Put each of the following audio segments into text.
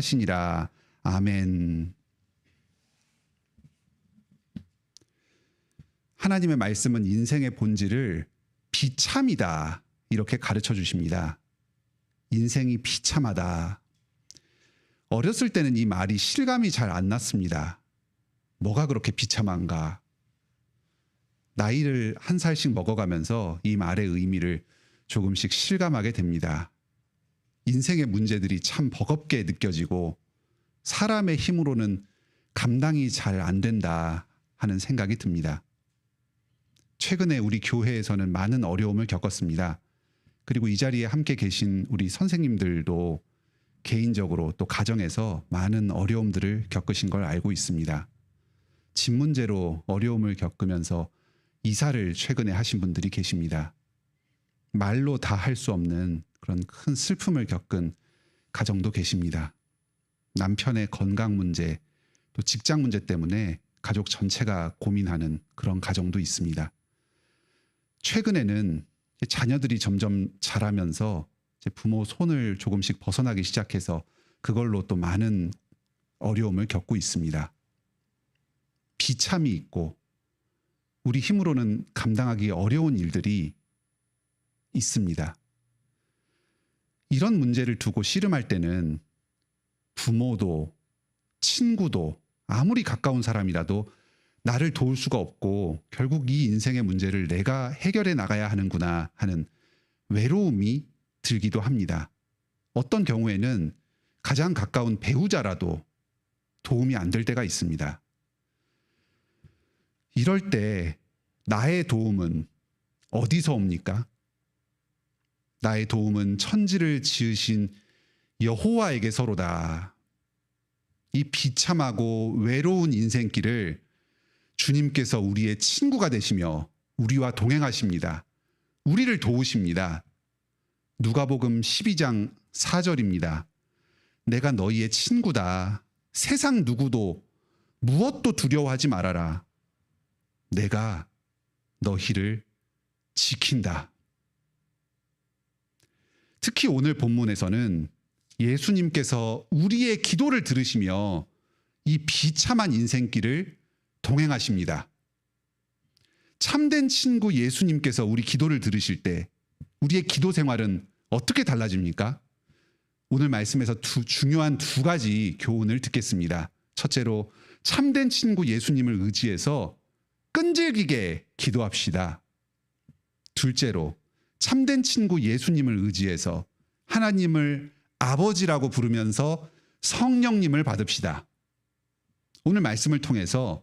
하시니라. 아멘. 하나님의 말씀은 인생의 본질을 비참이다 이렇게 가르쳐 주십니다. 인생이 비참하다. 어렸을 때는 이 말이 실감이 잘 안 났습니다. 뭐가 그렇게 비참한가? 나이를 한 살씩 먹어가면서 이 말의 의미를 조금씩 실감하게 됩니다. 인생의 문제들이 참 버겁게 느껴지고 사람의 힘으로는 감당이 잘 안 된다 하는 생각이 듭니다. 최근에 우리 교회에서는 많은 어려움을 겪었습니다. 그리고 이 자리에 함께 계신 우리 선생님들도 개인적으로 또 가정에서 많은 어려움들을 겪으신 걸 알고 있습니다. 집 문제로 어려움을 겪으면서 이사를 최근에 하신 분들이 계십니다. 말로 다 할 수 없는 그런 큰 슬픔을 겪은 가정도 계십니다. 남편의 건강 문제, 또 직장 문제 때문에 가족 전체가 고민하는 그런 가정도 있습니다. 최근에는 자녀들이 점점 자라면서 부모 손을 조금씩 벗어나기 시작해서 그걸로 또 많은 어려움을 겪고 있습니다. 비참이 있고 우리 힘으로는 감당하기 어려운 일들이 있습니다. 이런 문제를 두고 씨름할 때는 부모도 친구도 아무리 가까운 사람이라도 나를 도울 수가 없고 결국 이 인생의 문제를 내가 해결해 나가야 하는구나 하는 외로움이 들기도 합니다. 어떤 경우에는 가장 가까운 배우자라도 도움이 안 될 때가 있습니다. 이럴 때 나의 도움은 어디서 옵니까? 나의 도움은 천지를 지으신 여호와에게서로다. 이 비참하고 외로운 인생길을 주님께서 우리의 친구가 되시며 우리와 동행하십니다. 우리를 도우십니다. 누가복음 12장 4절입니다. 내가 너희의 친구다. 세상 누구도 무엇도 두려워하지 말아라. 내가 너희를 지킨다. 특히 오늘 본문에서는 예수님께서 우리의 기도를 들으시며 이 비참한 인생길을 동행하십니다. 참된 친구 예수님께서 우리 기도를 들으실 때 우리의 기도 생활은 어떻게 달라집니까? 오늘 말씀에서 중요한 두 가지 교훈을 듣겠습니다. 첫째로 참된 친구 예수님을 의지해서 끈질기게 기도합시다. 둘째로 참된 친구 예수님을 의지해서 하나님을 아버지라고 부르면서 성령님을 받읍시다. 오늘 말씀을 통해서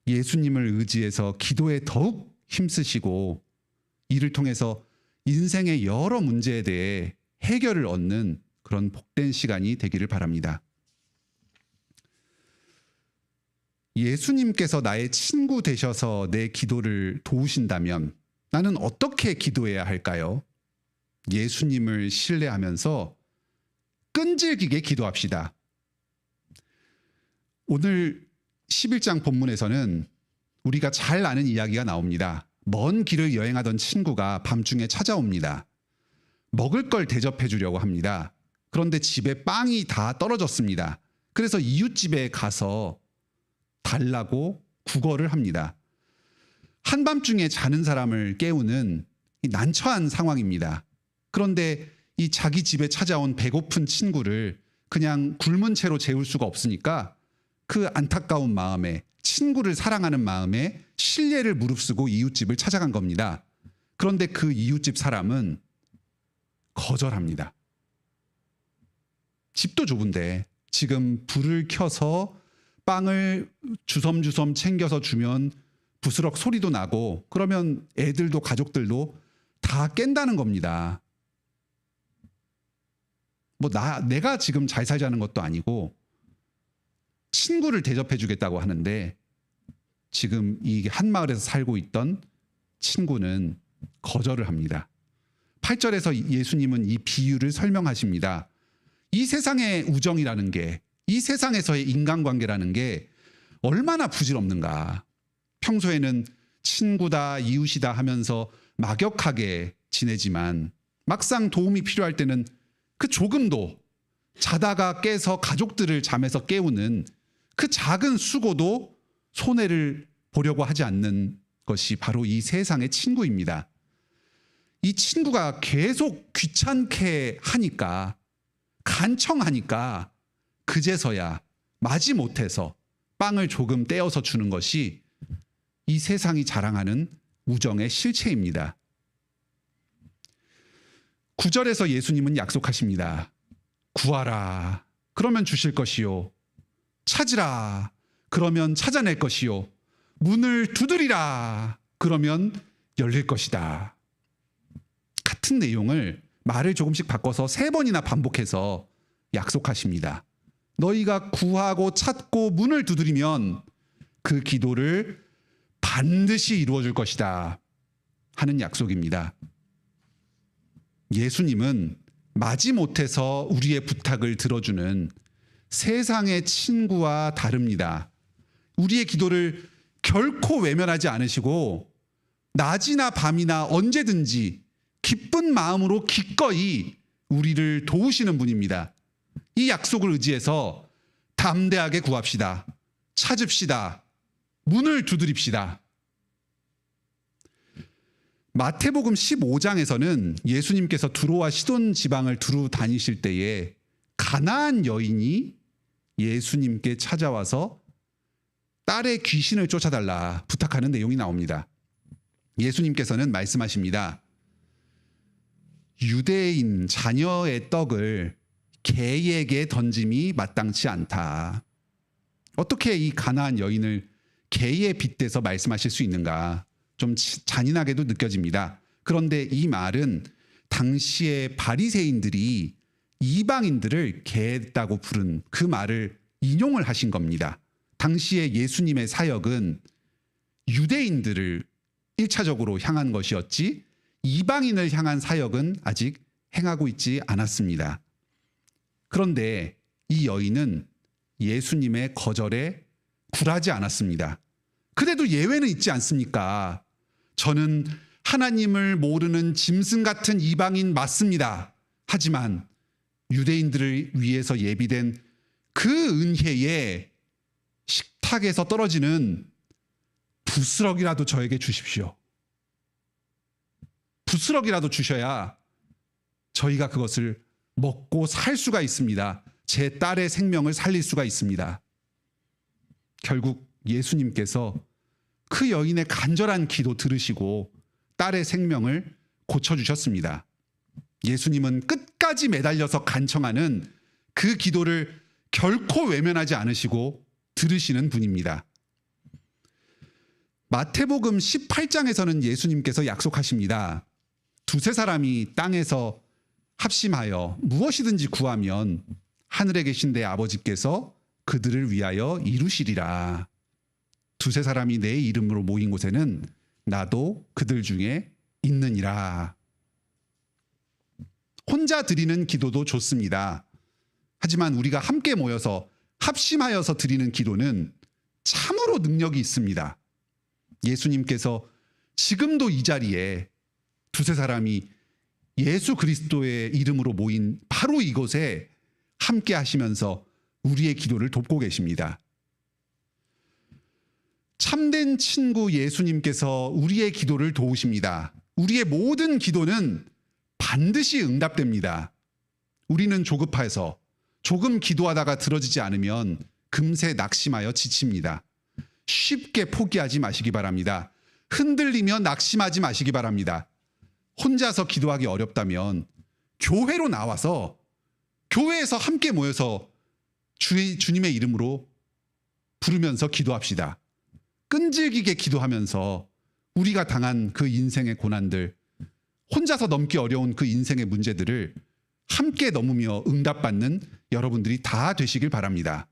예수님을 의지해서 기도에 더욱 힘쓰시고 이를 통해서 인생의 여러 문제에 대해 해결을 얻는 그런 복된 시간이 되기를 바랍니다. 예수님께서 나의 친구 되셔서 내 기도를 도우신다면 나는 어떻게 기도해야 할까요? 예수님을 신뢰하면서 끈질기게 기도합시다. 오늘 11장 본문에서는 우리가 잘 아는 이야기가 나옵니다. 먼 길을 여행하던 친구가 밤중에 찾아옵니다. 먹을 걸 대접해 주려고 합니다. 그런데 집에 빵이 다 떨어졌습니다. 그래서 이웃집에 가서 달라고 구걸을 합니다. 한밤중에 자는 사람을 깨우는 난처한 상황입니다. 그런데 이 자기 집에 찾아온 배고픈 친구를 그냥 굶은 채로 재울 수가 없으니까 그 안타까운 마음에 친구를 사랑하는 마음에 신뢰를 무릅쓰고 이웃집을 찾아간 겁니다. 그런데 그 이웃집 사람은 거절합니다. 집도 좁은데 지금 불을 켜서 빵을 주섬주섬 챙겨서 주면 부스럭 소리도 나고 그러면 애들도 가족들도 다 깬다는 겁니다. 내가 지금 잘 살자는 것도 아니고 친구를 대접해 주겠다고 하는데 지금 이 한마을에서 살고 있던 친구는 거절을 합니다. 8절에서 예수님은 이 비유를 설명하십니다. 이 세상의 우정이라는 게, 이 세상에서의 인간관계라는 게 얼마나 부질없는가. 평소에는 친구다, 이웃이다 하면서 막역하게 지내지만 막상 도움이 필요할 때는 그 조금도 자다가 깨서 가족들을 잠에서 깨우는 그 작은 수고도 손해를 보려고 하지 않는 것이 바로 이 세상의 친구입니다. 이 친구가 계속 귀찮게 하니까, 간청하니까 그제서야 마지못해서 빵을 조금 떼어서 주는 것이 이 세상이 자랑하는 우정의 실체입니다. 9절에서 예수님은 약속하십니다. 구하라, 그러면 주실 것이요. 찾으라, 그러면 찾아낼 것이요. 문을 두드리라, 그러면 열릴 것이다. 같은 내용을 말을 조금씩 바꿔서 3번이나 반복해서 약속하십니다. 너희가 구하고 찾고 문을 두드리면 그 기도를 반드시 이루어 줄 것이다 하는 약속입니다. 예수님은 마지못해서 우리의 부탁을 들어주는 세상의 친구와 다릅니다. 우리의 기도를 결코 외면하지 않으시고 낮이나 밤이나 언제든지 기쁜 마음으로 기꺼이 우리를 도우시는 분입니다. 이 약속을 의지해서 담대하게 구합시다. 찾읍시다. 문을 두드립시다. 마태복음 15장에서는 예수님께서 두로와 시돈 지방을 두루 다니실 때에 가나안 여인이 예수님께 찾아와서 딸의 귀신을 쫓아달라 부탁하는 내용이 나옵니다. 예수님께서는 말씀하십니다. 유대인 자녀의 떡을 개에게 던짐이 마땅치 않다. 어떻게 이 가나안 여인을 개에 빗대서 말씀하실 수 있는가? 좀 잔인하게도 느껴집니다. 그런데 이 말은 당시의 바리새인들이 이방인들을 개다고 부른 그 말을 인용을 하신 겁니다. 당시의 예수님의 사역은 유대인들을 1차적으로 향한 것이었지 이방인을 향한 사역은 아직 행하고 있지 않았습니다. 그런데 이 여인은 예수님의 거절에 굴하지 않았습니다. 그래도 예외는 있지 않습니까? 저는 하나님을 모르는 짐승 같은 이방인 맞습니다. 하지만 유대인들을 위해서 예비된 그 은혜에 식탁에서 떨어지는 부스럭이라도 저에게 주십시오. 부스럭이라도 주셔야 저희가 그것을 먹고 살 수가 있습니다. 제 딸의 생명을 살릴 수가 있습니다. 결국 예수님께서 그 여인의 간절한 기도 들으시고 딸의 생명을 고쳐주셨습니다. 예수님은 끝까지 매달려서 간청하는 그 기도를 결코 외면하지 않으시고 들으시는 분입니다. 마태복음 18장에서는 예수님께서 약속하십니다. 2-3 사람이 땅에서 합심하여 무엇이든지 구하면 하늘에 계신 내 아버지께서 그들을 위하여 이루시리라. 2-3 사람이 내 이름으로 모인 곳에는 나도 그들 중에 있느니라. 혼자 드리는 기도도 좋습니다. 하지만 우리가 함께 모여서 합심하여서 드리는 기도는 참으로 능력이 있습니다. 예수님께서 지금도 이 자리에 2-3 사람이 예수 그리스도의 이름으로 모인 바로 이곳에 함께 하시면서 우리의 기도를 돕고 계십니다. 참된 친구 예수님께서 우리의 기도를 도우십니다. 우리의 모든 기도는 반드시 응답됩니다. 우리는 조급해서 조금 기도하다가 들어지지 않으면 금세 낙심하여 지칩니다. 쉽게 포기하지 마시기 바랍니다. 흔들리며 낙심하지 마시기 바랍니다. 혼자서 기도하기 어렵다면 교회로 나와서 교회에서 함께 모여서 주님의 이름으로 부르면서 기도합시다. 끈질기게 기도하면서 우리가 당한 그 인생의 고난들, 혼자서 넘기 어려운 그 인생의 문제들을 함께 넘으며 응답받는 여러분들이 다 되시길 바랍니다.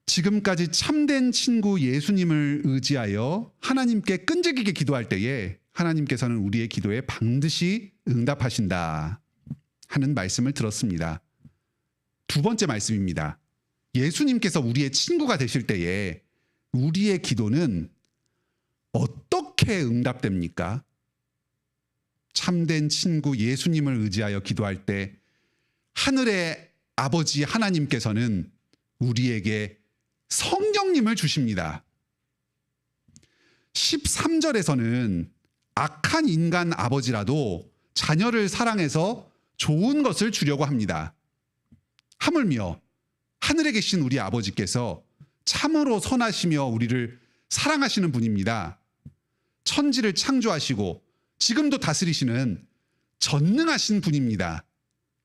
지금까지 참된 친구 예수님을 의지하여 하나님께 끈질기게 기도할 때에 하나님께서는 우리의 기도에 반드시 응답하신다 하는 말씀을 들었습니다. 2번째 말씀입니다. 예수님께서 우리의 친구가 되실 때에 우리의 기도는 어떻게 응답됩니까? 참된 친구 예수님을 의지하여 기도할 때 하늘의 아버지 하나님께서는 우리에게 성령님을 주십니다. 13절에서는 악한 인간 아버지라도 자녀를 사랑해서 좋은 것을 주려고 합니다. 하물며 하늘에 계신 우리 아버지께서 참으로 선하시며 우리를 사랑하시는 분입니다. 천지를 창조하시고 지금도 다스리시는 전능하신 분입니다.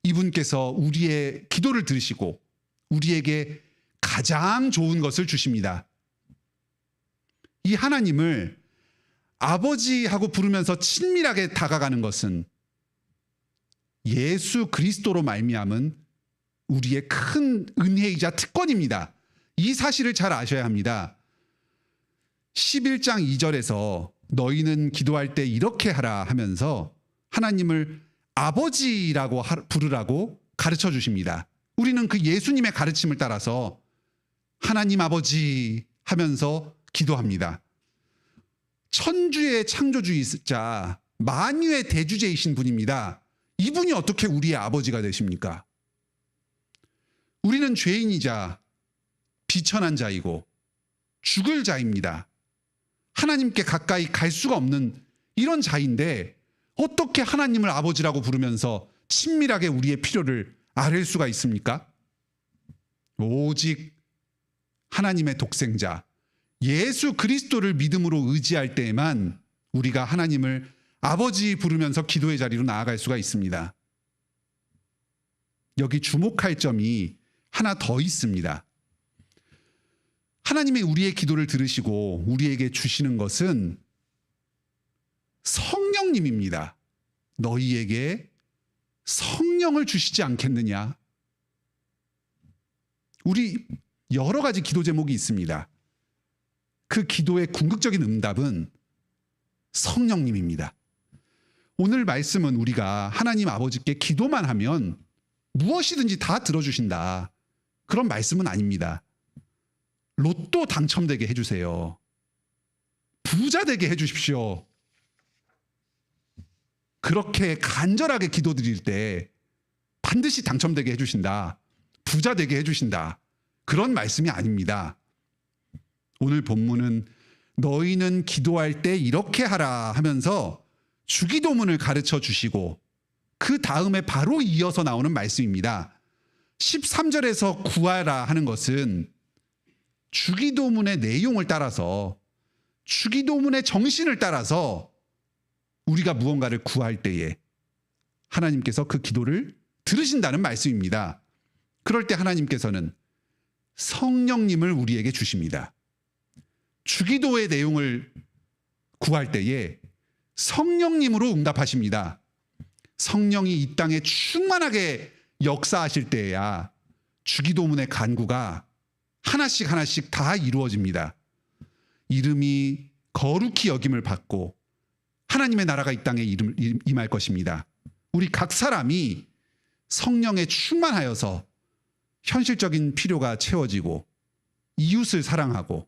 이분께서 우리의 기도를 들으시고 우리에게 가장 좋은 것을 주십니다. 이 하나님을 아버지하고 부르면서 친밀하게 다가가는 것은 예수 그리스도로 말미암은 우리의 큰 은혜이자 특권입니다. 이 사실을 잘 아셔야 합니다. 11장 2절에서 너희는 기도할 때 이렇게 하라 하면서 하나님을 아버지라고 부르라고 가르쳐 주십니다. 우리는 그 예수님의 가르침을 따라서 하나님 아버지 하면서 기도합니다. 천주의 창조주이자 만유의 대주제이신 분입니다. 이분이 어떻게 우리의 아버지가 되십니까? 우리는 죄인이자 비천한 자이고 죽을 자입니다. 하나님께 가까이 갈 수가 없는 이런 자인데 어떻게 하나님을 아버지라고 부르면서 친밀하게 우리의 필요를 아뢰 수가 있습니까? 오직 하나님의 독생자 예수 그리스도를 믿음으로 의지할 때에만 우리가 하나님을 아버지 부르면서 기도의 자리로 나아갈 수가 있습니다. 여기 주목할 점이 하나 더 있습니다. 하나님이 우리의 기도를 들으시고 우리에게 주시는 것은 성령님입니다. 너희에게 성령을 주시지 않겠느냐? 우리 여러 가지 기도 제목이 있습니다. 그 기도의 궁극적인 응답은 성령님입니다. 오늘 말씀은 우리가 하나님 아버지께 기도만 하면 무엇이든지 다 들어주신다. 그런 말씀은 아닙니다. 로또 당첨되게 해주세요. 부자 되게 해주십시오. 그렇게 간절하게 기도드릴 때 반드시 당첨되게 해주신다. 부자 되게 해주신다. 그런 말씀이 아닙니다. 오늘 본문은 너희는 기도할 때 이렇게 하라 하면서 주기도문을 가르쳐 주시고 그 다음에 바로 이어서 나오는 말씀입니다. 13절에서 구하라 하는 것은 주기도문의 내용을 따라서 주기도문의 정신을 따라서 우리가 무언가를 구할 때에 하나님께서 그 기도를 들으신다는 말씀입니다. 그럴 때 하나님께서는 성령님을 우리에게 주십니다. 주기도의 내용을 구할 때에 성령님으로 응답하십니다. 성령이 이 땅에 충만하게 역사하실 때야 주기도문의 간구가 하나씩 하나씩 다 이루어집니다. 이름이 거룩히 여김을 받고 하나님의 나라가 이 땅에 임할 것입니다. 우리 각 사람이 성령에 충만하여서 현실적인 필요가 채워지고 이웃을 사랑하고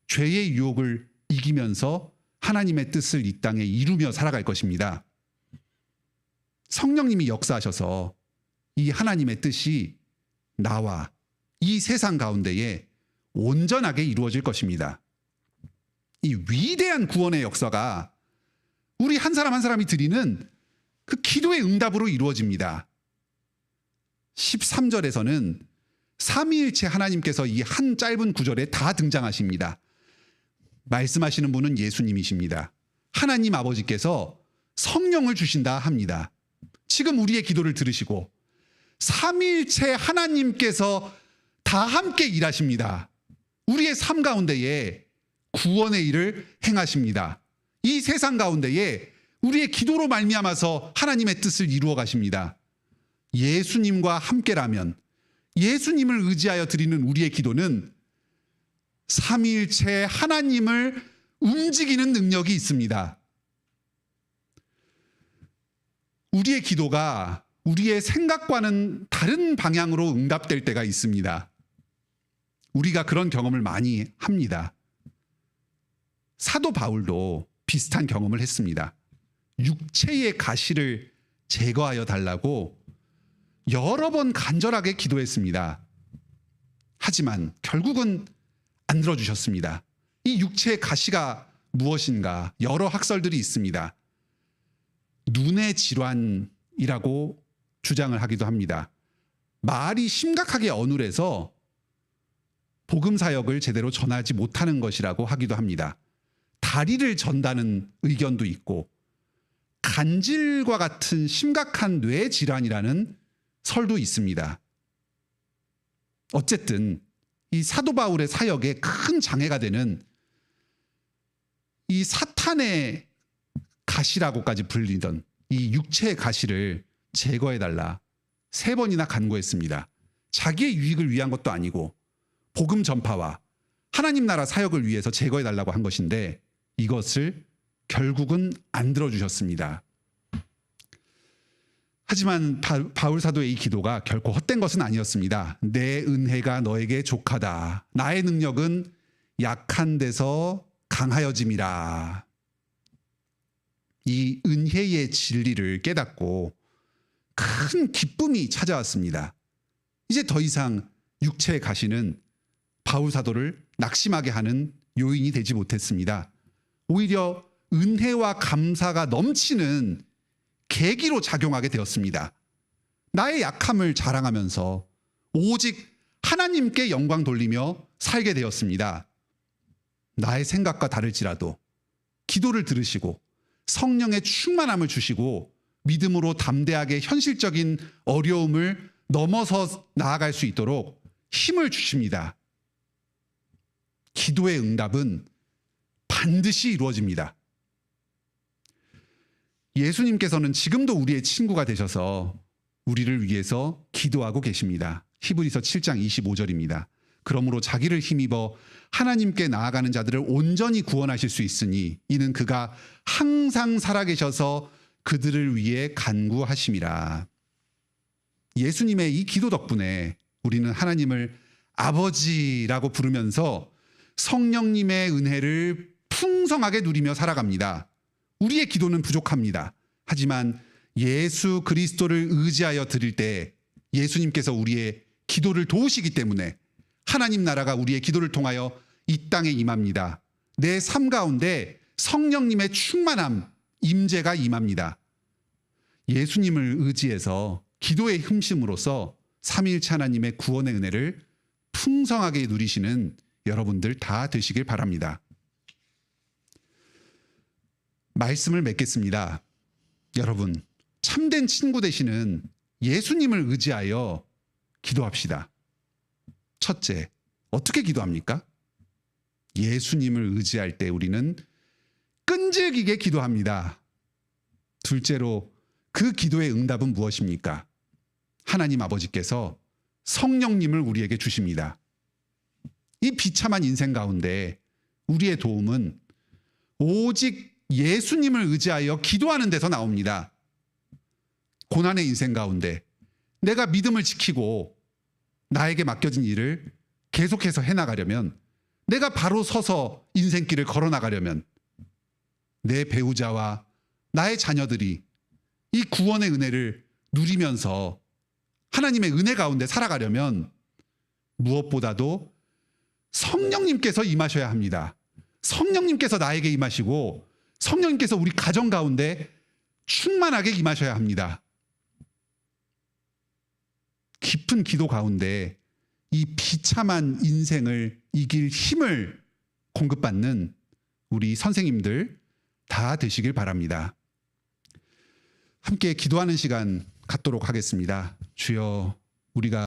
죄의 유혹을 이기면서 하나님의 뜻을 이 땅에 이루며 살아갈 것입니다. 성령님이 역사하셔서 이 하나님의 뜻이 나와 이 세상 가운데에 온전하게 이루어질 것입니다. 이 위대한 구원의 역사가 우리 한 사람 한 사람이 드리는 그 기도의 응답으로 이루어집니다. 13절에서는 삼위일체 하나님께서 이 한 짧은 구절에 다 등장하십니다. 말씀하시는 분은 예수님이십니다. 하나님 아버지께서 성령을 주신다 합니다. 지금 우리의 기도를 들으시고 삼위일체 하나님께서 다 함께 일하십니다. 우리의 삶 가운데에 구원의 일을 행하십니다. 이 세상 가운데에 우리의 기도로 말미암아서 하나님의 뜻을 이루어 가십니다. 예수님과 함께라면 예수님을 의지하여 드리는 우리의 기도는 삼위일체 하나님을 움직이는 능력이 있습니다. 우리의 기도가 우리의 생각과는 다른 방향으로 응답될 때가 있습니다. 우리가 그런 경험을 많이 합니다. 사도 바울도 비슷한 경험을 했습니다. 육체의 가시를 제거하여 달라고 여러 번 간절하게 기도했습니다. 하지만 결국은 안 들어주셨습니다. 이 육체의 가시가 무엇인가? 여러 학설들이 있습니다. 눈의 질환이라고 주장을 하기도 합니다. 말이 심각하게 어눌해서 복음 사역을 제대로 전하지 못하는 것이라고 하기도 합니다. 다리를 전다는 의견도 있고 간질과 같은 심각한 뇌 질환이라는 설도 있습니다. 어쨌든 이 사도 바울의 사역에 큰 장애가 되는 이 사탄의 가시라고까지 불리던 이 육체의 가시를 제거해달라 3번이나 간구했습니다. 자기의 유익을 위한 것도 아니고 복음 전파와 하나님 나라 사역을 위해서 제거해달라고 한 것인데 이것을 결국은 안 들어주셨습니다. 하지만 바울 사도의 이 기도가 결코 헛된 것은 아니었습니다. 내 은혜가 너에게 족하다. 나의 능력은 약한 데서 강하여짐이라. 이 은혜의 진리를 깨닫고 큰 기쁨이 찾아왔습니다. 이제 더 이상 육체의 가시는 바울 사도를 낙심하게 하는 요인이 되지 못했습니다. 오히려 은혜와 감사가 넘치는 계기로 작용하게 되었습니다. 나의 약함을 자랑하면서 오직 하나님께 영광 돌리며 살게 되었습니다. 나의 생각과 다를지라도 기도를 들으시고 성령의 충만함을 주시고 믿음으로 담대하게 현실적인 어려움을 넘어서 나아갈 수 있도록 힘을 주십니다. 기도의 응답은 반드시 이루어집니다. 예수님께서는 지금도 우리의 친구가 되셔서 우리를 위해서 기도하고 계십니다. 히브리서 7장 25절입니다. 그러므로 자기를 힘입어 하나님께 나아가는 자들을 온전히 구원하실 수 있으니 이는 그가 항상 살아계셔서 그들을 위해 간구하심이라. 예수님의 이 기도 덕분에 우리는 하나님을 아버지라고 부르면서 성령님의 은혜를 풍성하게 누리며 살아갑니다. 우리의 기도는 부족합니다. 하지만 예수 그리스도를 의지하여 드릴 때 예수님께서 우리의 기도를 도우시기 때문에 하나님 나라가 우리의 기도를 통하여 이 땅에 임합니다. 내 삶 가운데 성령님의 충만함, 임재가 임합니다. 예수님을 의지해서 기도의 힘심으로써 삼위일체 하나님의 구원의 은혜를 풍성하게 누리시는 여러분들 다 되시길 바랍니다. 말씀을 맺겠습니다. 여러분, 참된 친구 되시는 예수님을 의지하여 기도합시다. 첫째, 어떻게 기도합니까? 예수님을 의지할 때 우리는 끈질기게 기도합니다. 둘째로 그 기도의 응답은 무엇입니까? 하나님 아버지께서 성령님을 우리에게 주십니다. 이 비참한 인생 가운데 우리의 도움은 오직 예수님을 의지하여 기도하는 데서 나옵니다. 고난의 인생 가운데 내가 믿음을 지키고 나에게 맡겨진 일을 계속해서 해나가려면, 내가 바로 서서 인생길을 걸어나가려면, 내 배우자와 나의 자녀들이 이 구원의 은혜를 누리면서 하나님의 은혜 가운데 살아가려면 무엇보다도 성령님께서 임하셔야 합니다. 성령님께서 나에게 임하시고 성령님께서 우리 가정 가운데 충만하게 임하셔야 합니다. 깊은 기도 가운데 이 비참한 인생을 이길 힘을 공급받는 우리 선생님들 다 되시길 바랍니다. 함께 기도하는 시간 갖도록 하겠습니다. 주여, 우리가